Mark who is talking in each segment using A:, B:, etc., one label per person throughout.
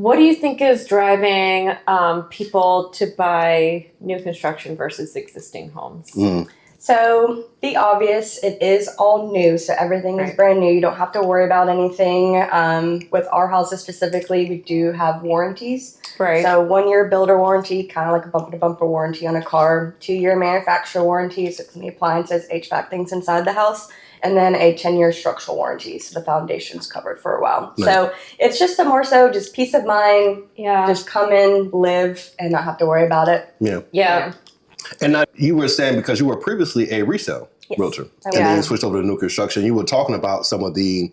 A: What do you think is driving people to buy new construction versus existing homes?
B: So the obvious, it is all new. So everything is brand new. You don't have to worry about anything. With our houses specifically, we do have warranties.
A: Right.
B: So 1-year builder warranty, kind of like a bumper-to-bumper warranty on a car. 2-year manufacturer warranty, so it's the appliances, HVAC things inside the house. And then a 10-year structural warranty, so the foundation's covered for a while. Nice. So it's just more so just peace of mind. Yeah. Just come in, live, and not have to worry about it.
C: Yeah. And now you were saying, because you were previously a resale realtor, and then you switched over to new construction, you were talking about some of the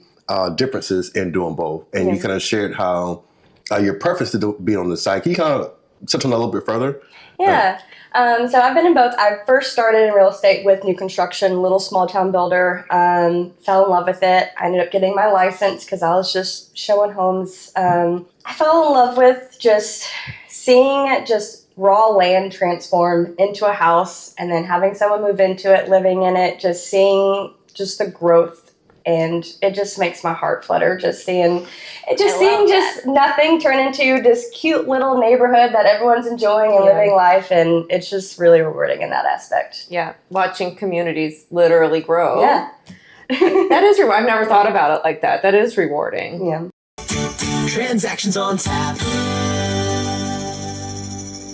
C: differences in doing both. And you kind of shared how your preference to be on the site. Can you kind of touch on that a little bit further?
B: Yeah. So I've been in both. I first started in real estate with new construction, little small town builder, fell in love with it. I ended up getting my license because I was just showing homes. I fell in love with just seeing just raw land transform into a house and then having someone move into it, living in it, just seeing just the growth. And it just makes my heart flutter just seeing nothing turn into this cute little neighborhood that everyone's enjoying and living life. And it's just really rewarding in that aspect.
A: Yeah. Watching communities literally grow.
B: Yeah.
A: That is, I've never thought about it like that. That is rewarding.
B: Yeah.
D: Transactions on tap.